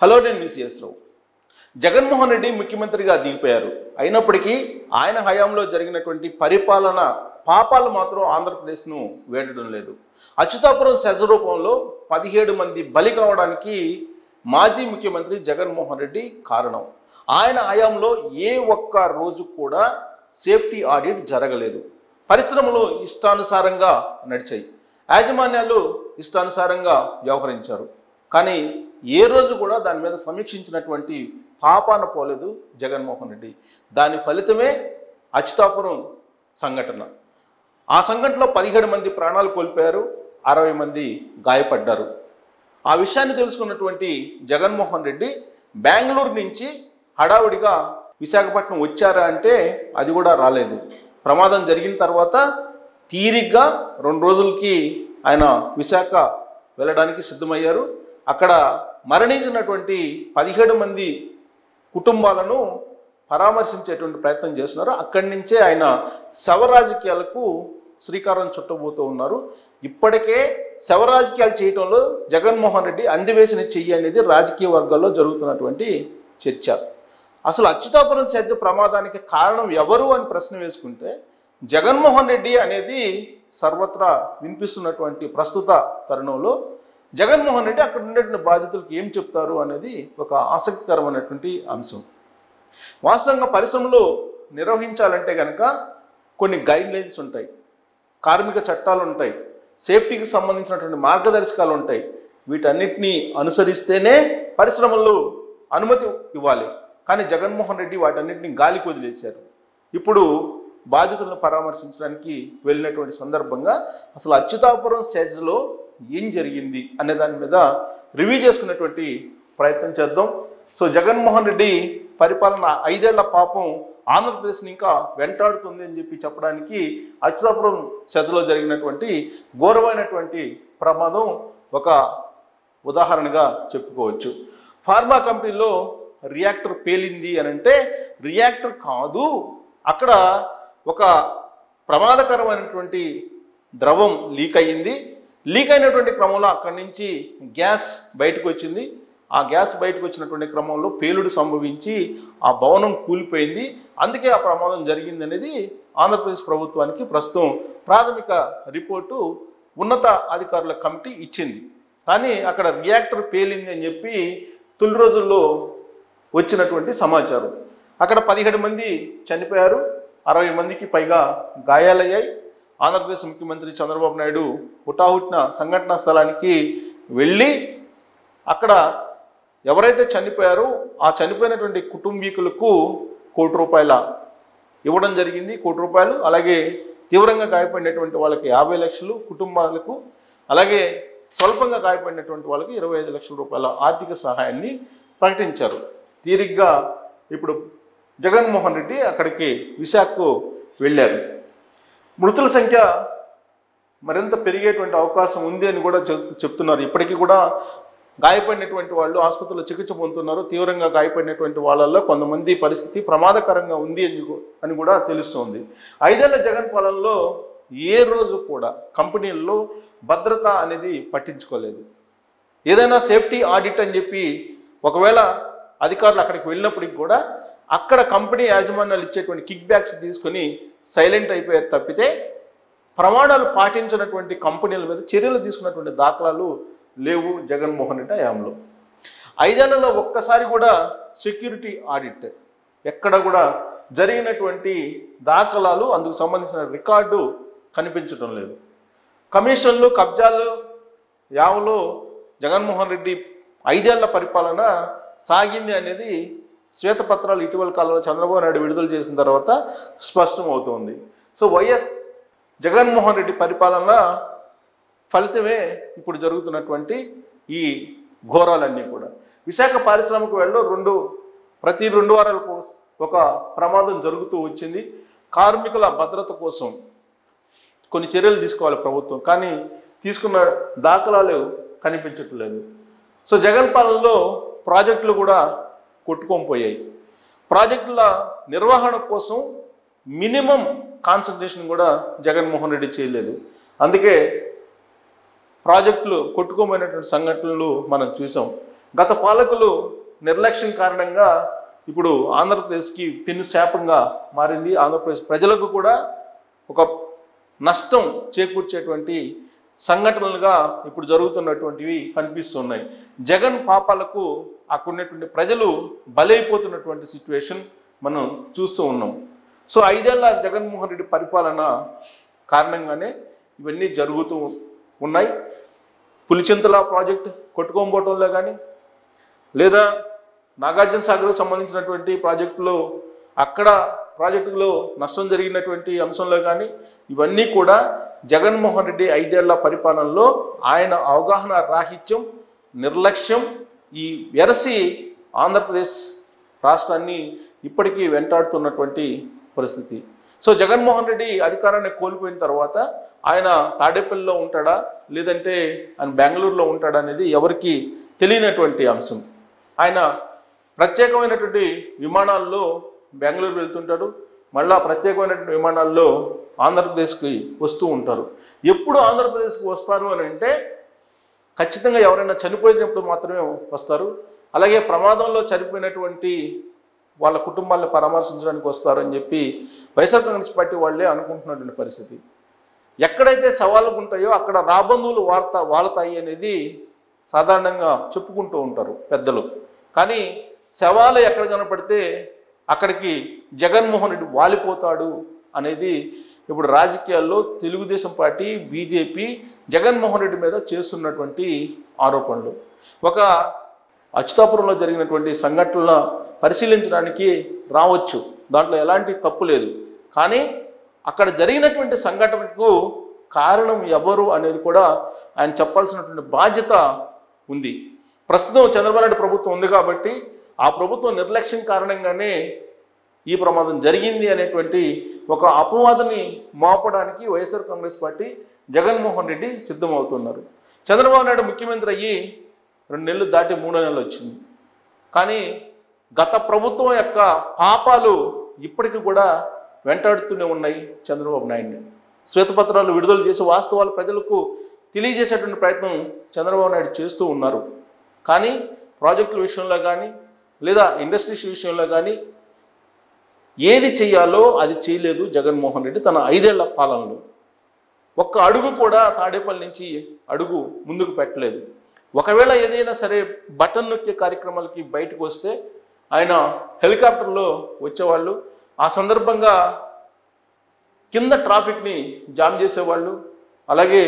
Hello, నేను మీ CS రావు. జగన్మోహన్ రెడ్డి ముఖ్యమంత్రిగా దిగిపోయారు. అయినప్పటికీ ఆయన హయాంలో జరిగినటువంటి పరిపాలన పాపాలు మాత్రం ఆంధ్రప్రదేశ్ను వేడడం లేదు. అచ్యుతాపురం సెజ్ రూపంలో 17 మంది బలి కావడానికి మాజీ ముఖ్యమంత్రి జగన్మోహన్ రెడ్డి కారణం. ఆయన హయాంలో ఏ ఒక్క రోజు కూడా సేఫ్టీ ఆడిట్ జరగలేదు. పరిశ్రమలు ఇష్టానుసారంగా నడిచాయి, యాజమాన్యాలు ఇష్టానుసారంగా వ్యవహరించారు. కానీ ఏ రోజు కూడా దాని మీద సమీక్షించినటువంటి పాపాన పోలేదు జగన్మోహన్ రెడ్డి. దాని ఫలితమే అచ్యుతాపురం సంఘటన. ఆ సంఘటనలో 17 మంది ప్రాణాలు కోల్పోయారు, 60 మంది గాయపడ్డారు. ఆ విషయాన్ని తెలుసుకున్నటువంటి జగన్మోహన్ రెడ్డి బెంగళూరు నుంచి హడావుడిగా విశాఖపట్నం వచ్చారా అంటే అది కూడా రాలేదు. ప్రమాదం జరిగిన తర్వాత తీరిగ్గా 2 రోజులకి ఆయన విశాఖ వెళ్ళడానికి సిద్ధమయ్యారు. అక్కడ మరణించినటువంటి 17 మంది కుటుంబాలను పరామర్శించేటువంటి ప్రయత్నం చేస్తున్నారు. అక్కడి నుంచే ఆయన శవ రాజకీయాలకు శ్రీకారం చుట్టబోతూ ఉన్నారు. ఇప్పటికే శవ రాజకీయాలు చేయటంలో జగన్మోహన్ రెడ్డి అందివేసిన చెయ్యి అనేది రాజకీయ వర్గాల్లో జరుగుతున్నటువంటి చర్చ. అసలు అచ్యుతాపురం సెజ్ ప్రమాదానికి కారణం ఎవరు అని ప్రశ్న వేసుకుంటే జగన్మోహన్ రెడ్డి అనేది సర్వత్రా వినిపిస్తున్నటువంటి ప్రస్తుత తరుణంలో జగన్మోహన్ రెడ్డి అక్కడ ఉండేటువంటి బాధితులకు ఏం చెప్తారు అనేది ఒక ఆసక్తికరమైనటువంటి అంశం. వాస్తవంగా పరిశ్రమలు నిర్వహించాలంటే కనుక కొన్ని గైడ్ లైన్స్ ఉంటాయి, కార్మిక చట్టాలు ఉంటాయి, సేఫ్టీకి సంబంధించినటువంటి మార్గదర్శకాలు ఉంటాయి. వీటన్నిటినీ అనుసరిస్తేనే పరిశ్రమలు అనుమతి ఇవ్వాలి. కానీ జగన్మోహన్ రెడ్డి వాటన్నిటిని గాలికి వదిలేశారు. ఇప్పుడు బాధితులను పరామర్శించడానికి వెళ్ళినటువంటి సందర్భంగా అసలు అచ్యుతాపురం సెజ్లో ఏం జరిగింది అనే దాని మీద రివ్యూ చేసుకునేటువంటి ప్రయత్నం చేద్దాం. సో జగన్మోహన్ రెడ్డి పరిపాలన 5 ఏళ్ల పాపం ఆంధ్రప్రదేశ్ని ఇంకా వెంటాడుతుంది అని చెప్పడానికి అచ్యుతాపురం సెజ్లో జరిగినటువంటి ఘోరమైనటువంటి ప్రమాదం ఒక ఉదాహరణగా చెప్పుకోవచ్చు. ఫార్మా కంపెనీలో రియాక్టర్ పేలింది అని అంటే రియాక్టర్ కాదు, అక్కడ ఒక ప్రమాదకరమైనటువంటి ద్రవం లీక్ అయ్యింది. లీక్ అయినటువంటి క్రమంలో అక్కడి నుంచి గ్యాస్ బయటకు వచ్చింది. ఆ గ్యాస్ బయటకు వచ్చినటువంటి క్రమంలో పేలుడు సంభవించి ఆ భవనం కూలిపోయింది. అందుకే ఆ ప్రమాదం జరిగింది అనేది ఆంధ్రప్రదేశ్ ప్రభుత్వానికి ప్రస్తుతం ప్రాథమిక రిపోర్టు ఉన్నత అధికారుల కమిటీ ఇచ్చింది. కానీ అక్కడ రియాక్టర్ పేలింది అని చెప్పి తొలి రోజుల్లో వచ్చినటువంటి సమాచారం. అక్కడ 17 మంది చనిపోయారు, 60 మందికి పైగా గాయాలయ్యాయి. ఆంధ్రప్రదేశ్ ముఖ్యమంత్రి చంద్రబాబు నాయుడు హుటాహుటిన సంఘటనా స్థలానికి వెళ్ళి అక్కడ ఎవరైతే చనిపోయారో ఆ చనిపోయినటువంటి కుటుంబీకులకు ₹1,00,00,000 ఇవ్వడం జరిగింది. ₹1,00,00,000. అలాగే తీవ్రంగా గాయపడినటువంటి వాళ్ళకి 50 లక్షలు కుటుంబాలకు, అలాగే స్వల్పంగా గాయపడినటువంటి వాళ్ళకి ₹25 లక్షల ఆర్థిక సహాయాన్ని ప్రకటించారు. తీరిగ్గా ఇప్పుడు జగన్మోహన్ రెడ్డి అక్కడికి విశాఖకు వెళ్ళారు. మృతుల సంఖ్య మరింత పెరిగేటువంటి అవకాశం ఉంది అని కూడా చెప్తున్నారు. ఇప్పటికీ కూడా గాయపడినటువంటి వాళ్ళు ఆసుపత్రిలో చికిత్స పొందుతున్నారు. తీవ్రంగా గాయపడినటువంటి వాళ్ళల్లో కొంతమంది పరిస్థితి ప్రమాదకరంగా ఉంది అని కూడా తెలుస్తోంది. 5 ఏళ్ల జగన్ పాలనలో ఏ రోజు కూడా కంపెనీల్లో భద్రత అనేది పట్టించుకోలేదు. ఏదైనా సేఫ్టీ ఆడిట్ అని చెప్పి ఒకవేళ అధికారులు అక్కడికి వెళ్ళినప్పటికి కూడా అక్కడ కంపెనీ యాజమాన్యాలు ఇచ్చేటువంటి కిక్ బ్యాక్స్ తీసుకొని సైలెంట్ అయిపోయారు తప్పితే ప్రమాణాలు పాటించినటువంటి కంపెనీల మీద చర్యలు తీసుకున్నటువంటి దాఖలాలు లేవు జగన్మోహన్ రెడ్డి హయాంలో. 5 ఏళ్లలో ఒక్కసారి కూడా సెక్యూరిటీ ఆడిట్ ఎక్కడ కూడా జరిగినటువంటి దాఖలాలు, అందుకు సంబంధించిన రికార్డు కనిపించడం లేదు. కమిషన్లు, కబ్జాలు యావలో జగన్మోహన్ రెడ్డి 5 ఏళ్ల పరిపాలన సాగింది అనేది శ్వేతపత్రాలు ఇటీవల కాలంలో చంద్రబాబు నాయుడు విడుదల చేసిన తర్వాత స్పష్టమవుతోంది. సో వైఎస్ జగన్మోహన్ రెడ్డి పరిపాలన ఫలితమే ఇప్పుడు జరుగుతున్నటువంటి ఈ ఘోరాలన్నీ కూడా. విశాఖ పారిశ్రామిక వేళలో ప్రతి 2 వారాలకు ఒక ప్రమాదం జరుగుతూ వచ్చింది. కార్మికుల భద్రత కోసం కొన్ని చర్యలు తీసుకోవాలి ప్రభుత్వం, కానీ తీసుకున్న దాఖలాలు కనిపించట్లేదు. సో జగన్ పాలనలో ప్రాజెక్టులు కూడా కొట్టుకొని పోయాయి. ప్రాజెక్టుల నిర్వహణ కోసం మినిమం కాన్సన్ట్రేషన్ కూడా జగన్మోహన్ రెడ్డి చేయలేదు. అందుకే ప్రాజెక్టులు కొట్టుకోమైనటువంటి సంఘటనలు మనం చూసాం. గత పాలకులు నిర్లక్ష్యం కారణంగా ఇప్పుడు ఆంధ్రప్రదేశ్కి పెను శాపంగా మారింది. ఆంధ్రప్రదేశ్ ప్రజలకు కూడా ఒక నష్టం చేకూర్చేటువంటి సంఘటనలుగా ఇప్పుడు జరుగుతున్నటువంటివి కనిపిస్తున్నాయి. జగన్ పాపాలకు అక్కడ ఉన్నటువంటి ప్రజలు బలైపోతున్నటువంటి సిచ్యువేషన్ మనం చూస్తూ ఉన్నాం. సో 5 ఏళ్ల జగన్మోహన్ రెడ్డి పరిపాలన కారణంగానే ఇవన్నీ జరుగుతూ ఉన్నాయి. పులిచింతల ప్రాజెక్ట్ కొట్టుకోబోవటంలో కానీ, లేదా నాగార్జున సాగర్కు సంబంధించినటువంటి ప్రాజెక్టులో అక్కడ ప్రాజెక్టులో నష్టం జరిగినటువంటి అంశంలో కానీ, ఇవన్నీ కూడా జగన్మోహన్ రెడ్డి 5 ఏళ్ల పరిపాలనలో ఆయన అవగాహన రాహిత్యం, నిర్లక్ష్యం, ఈ వెరసి ఆంధ్రప్రదేశ్ రాష్ట్రాన్ని ఇప్పటికీ వెంటాడుతున్నటువంటి పరిస్థితి. సో జగన్మోహన్ రెడ్డి అధికారాన్ని కోల్పోయిన తర్వాత ఆయన తాడేపల్లిలో ఉంటాడా, లేదంటే ఆయన బెంగళూరులో ఉంటాడా అనేది ఎవరికి తెలియనటువంటి అంశం. ఆయన ప్రత్యేకమైనటువంటి విమానాల్లో బెంగళూరు వెళ్తుంటాడు, మళ్ళా ప్రత్యేకమైనటువంటి విమానాల్లో ఆంధ్రప్రదేశ్కి వస్తూ ఉంటారు. ఎప్పుడు ఆంధ్రప్రదేశ్కి వస్తారు అని అంటే ఖచ్చితంగా ఎవరైనా చనిపోయినప్పుడు మాత్రమే వస్తారు. అలాగే ప్రమాదంలో చనిపోయినటువంటి వాళ్ళ కుటుంబాలను పరామర్శించడానికి వస్తారని చెప్పి వైఎస్ఆర్ కాంగ్రెస్ పార్టీ వాళ్ళే అనుకుంటున్నటువంటి పరిస్థితి. ఎక్కడైతే సవాళ్ళు ఉంటాయో అక్కడ రాబంధువులు వాళ్తాయి అనేది సాధారణంగా చెప్పుకుంటూ ఉంటారు పెద్దలు. కానీ శవాలు ఎక్కడ కనపడితే అక్కడికి జగన్మోహన్ రెడ్డి వాలిపోతాడు అనేది ఇప్పుడు రాజకీయాల్లో తెలుగుదేశం పార్టీ, బీజేపీ జగన్మోహన్ రెడ్డి మీద చేస్తున్నటువంటి ఆరోపణలు. ఒక అచ్యుతాపురంలో జరిగినటువంటి సంఘటనలను పరిశీలించడానికి రావచ్చు, దాంట్లో ఎలాంటి తప్పు లేదు. కానీ అక్కడ జరిగినటువంటి సంఘటనకు కారణం ఎవరు అనేది కూడా ఆయన చెప్పాల్సినటువంటి బాధ్యత ఉంది. ప్రస్తుతం చంద్రబాబు నాయుడు ప్రభుత్వం ఉంది కాబట్టి ఆ ప్రభుత్వం నిర్లక్ష్యం కారణంగానే ఈ ప్రమాదం జరిగింది అనేటువంటి ఒక అపవాదాన్ని మోపడానికి వైఎస్ఆర్ కాంగ్రెస్ పార్టీ, జగన్మోహన్ రెడ్డి సిద్ధమవుతున్నారు. చంద్రబాబు నాయుడు ముఖ్యమంత్రి అయ్యి 2 నెలలు దాటి 3 నెలలు వచ్చింది. కానీ గత ప్రభుత్వం యొక్క పాపాలు ఇప్పటికీ కూడా వెంటాడుతూనే ఉన్నాయి చంద్రబాబు నాయుడిని. శ్వేతపత్రాలు విడుదల చేసి వాస్తవాలు ప్రజలకు తెలియజేసేటువంటి ప్రయత్నం చంద్రబాబు నాయుడు చేస్తూ ఉన్నారు. కానీ ప్రాజెక్టుల విషయంలో కానీ, లేదా ఇండస్ట్రీస్ విషయంలో కానీ ఏది చేయాలో అది చేయలేదు జగన్మోహన్ రెడ్డి తన 5 ఏళ్ల పాలనలో. ఒక్క అడుగు కూడా తాడేపల్లి నుంచి అడుగు ముందుకు పెట్టలేదు. ఒకవేళ ఏదైనా సరే బటన్ నొక్కే కార్యక్రమాలకి బయటకు వస్తే ఆయన హెలికాప్టర్లో వచ్చేవాళ్ళు. ఆ సందర్భంగా కింద ట్రాఫిక్ని జామ్ చేసేవాళ్ళు, అలాగే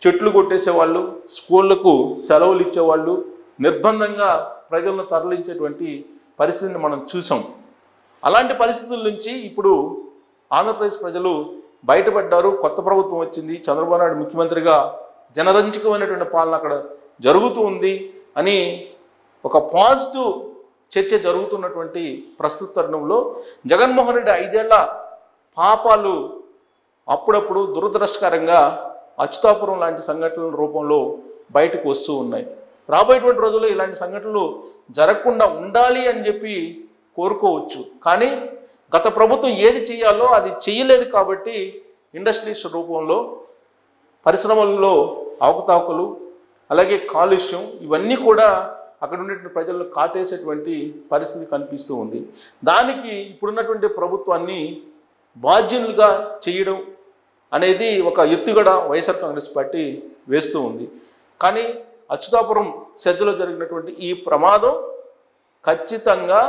చెట్లు కొట్టేసేవాళ్ళు, స్కూళ్లకు సెలవులు ఇచ్చేవాళ్ళు, నిర్బంధంగా ప్రజలను తరలించేటువంటి పరిస్థితిని మనం చూసాం. అలాంటి పరిస్థితుల నుంచి ఇప్పుడు ఆంధ్రప్రదేశ్ ప్రజలు బయటపడ్డారు. కొత్త ప్రభుత్వం వచ్చింది, చంద్రబాబు నాయుడు ముఖ్యమంత్రిగా జనరంజకమైనటువంటి పాలన అక్కడ జరుగుతూ ఉంది అని ఒక పాజిటివ్ చర్చ జరుగుతున్నటువంటి ప్రస్తుత తరుణంలో జగన్మోహన్ రెడ్డి 5 ఏళ్ల పాపాలు అప్పుడప్పుడు దురదృష్టకరంగా అచ్యుతాపురం లాంటి సంఘటనల రూపంలో బయటకు వస్తూ ఉన్నాయి. రాబోయేటువంటి రోజుల్లో ఇలాంటి సంఘటనలు జరగకుండా ఉండాలి అని చెప్పి కోరుకోవచ్చు. కానీ గత ప్రభుత్వం ఏది చేయాలో అది చేయలేదు కాబట్టి ఇండస్ట్రీస్ రూపంలో, పరిశ్రమల్లో అవకతవకలు, అలాగే కాలుష్యం, ఇవన్నీ కూడా అక్కడ ఉండేటువంటి ప్రజలను కాటేసేటువంటి పరిస్థితి కనిపిస్తూ ఉంది. దానికి ఇప్పుడున్నటువంటి ప్రభుత్వాన్ని బాధ్యులుగా చేయడం అనేది ఒక ఎత్తుగడ వైఎస్ఆర్ కాంగ్రెస్ పార్టీ వేస్తూ ఉంది. కానీ అచ్యుతాపురం సెజ్జలో జరిగినటువంటి ఈ ప్రమాదం ఖచ్చితంగా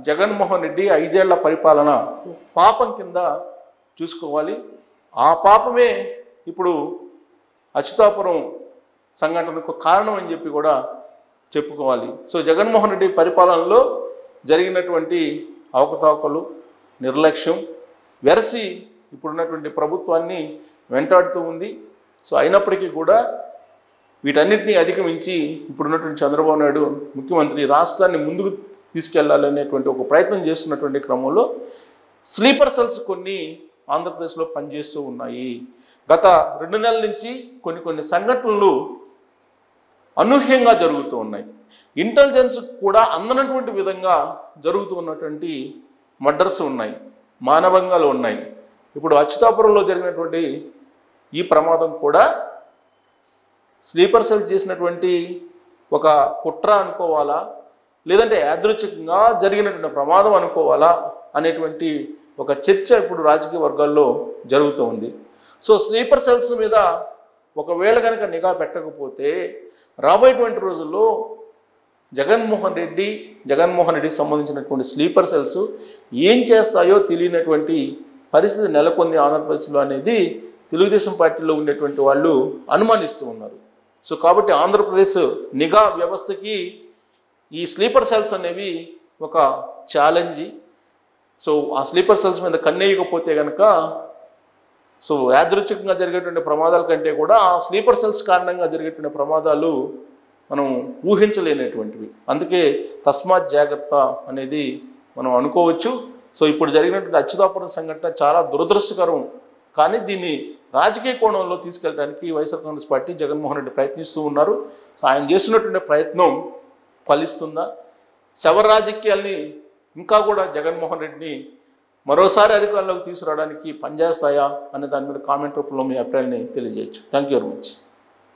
జగన్మోహన్ రెడ్డి 5 ఏళ్ల పరిపాలన పాపం కింద చూసుకోవాలి. ఆ పాపమే ఇప్పుడు అచ్యుతాపురం సంఘటనకు కారణం అని చెప్పి కూడా చెప్పుకోవాలి. సో జగన్మోహన్ రెడ్డి పరిపాలనలో జరిగినటువంటి అవకతవకలు, నిర్లక్ష్యం, వెరసి ఇప్పుడున్నటువంటి ప్రభుత్వాన్ని వెంటాడుతూ ఉంది. సో అయినప్పటికీ కూడా వీటన్నిటినీ అధిగమించి ఇప్పుడున్నటువంటి చంద్రబాబు నాయుడు ముఖ్యమంత్రి రాష్ట్రాన్ని ముందుకు తీసుకెళ్లాలనేటువంటి ఒక ప్రయత్నం చేస్తున్నటువంటి క్రమంలో స్లీపర్ సెల్స్ కొన్ని ఆంధ్రప్రదేశ్లో పనిచేస్తూ ఉన్నాయి. గత 2 నెలల నుంచి కొన్ని సంఘటనలు అనూహ్యంగా జరుగుతూ ఉన్నాయి. ఇంటెలిజెన్స్ కూడా అందనటువంటి విధంగా జరుగుతూ ఉన్నటువంటి మర్డర్స్ ఉన్నాయి, మానభంగాలు ఉన్నాయి. ఇప్పుడు అచ్యుతాపురంలో జరిగినటువంటి ఈ ప్రమాదం కూడా స్లీపర్ సెల్ చేసినటువంటి ఒక కుట్ర అనుకోవాలా, లేదంటే యాదృచ్ఛికంగా జరిగినటువంటి ప్రమాదం అనుకోవాలా అనేటువంటి ఒక చర్చ ఇప్పుడు రాజకీయ వర్గాల్లో జరుగుతూ ఉంది. సో స్లీపర్ సెల్స్ మీద ఒకవేళ కనుక నిఘా పెట్టకపోతే రాబోయేటువంటి రోజుల్లో జగన్మోహన్ రెడ్డికి సంబంధించినటువంటి స్లీపర్ సెల్స్ ఏం చేస్తాయో తెలియనటువంటి పరిస్థితి నెలకొంది ఆంధ్రప్రదేశ్లో అనేది తెలుగుదేశం పార్టీలో ఉండేటువంటి వాళ్ళు అనుమానిస్తూ ఉన్నారు. సో కాబట్టి ఆంధ్రప్రదేశ్ నిఘా వ్యవస్థకి ఈ స్లీపర్ సెల్స్ అనేవి ఒక ఛాలెంజ్. సో ఆ స్లీపర్ సెల్స్ మీద కన్నేయకపోతే కనుక సో యాదృచ్ఛికంగా జరిగేటువంటి ప్రమాదాల కంటే కూడా ఆ స్లీపర్ సెల్స్ కారణంగా జరిగేటువంటి ప్రమాదాలు మనం ఊహించలేనటువంటివి. అందుకే తస్మాత్ జాగ్రత్త అనేది మనం అనుకోవచ్చు. సో ఇప్పుడు జరిగినటువంటి అచ్యుతాపురం సంఘటన చాలా దురదృష్టకరం, కానీ దీన్ని రాజకీయ కోణంలో తీసుకెళ్ళడానికి వైఎస్ఆర్ కాంగ్రెస్ పార్టీ జగన్మోహన్ రెడ్డి ప్రయత్నిస్తూ ఉన్నారు. సో ఆయన చేస్తున్నటువంటి ప్రయత్నం ఫలిస్తుందా, శవ రాజకీయాల్ని ఇంకా కూడా జగన్మోహన్ రెడ్డిని మరోసారి అధికారంలోకి తీసుకురావడానికి పనిచేస్తాయా అనే దాని మీద కామెంట్ రూపంలో మీ అభిప్రాయాన్ని తెలియజేయచ్చు. Thank you very much.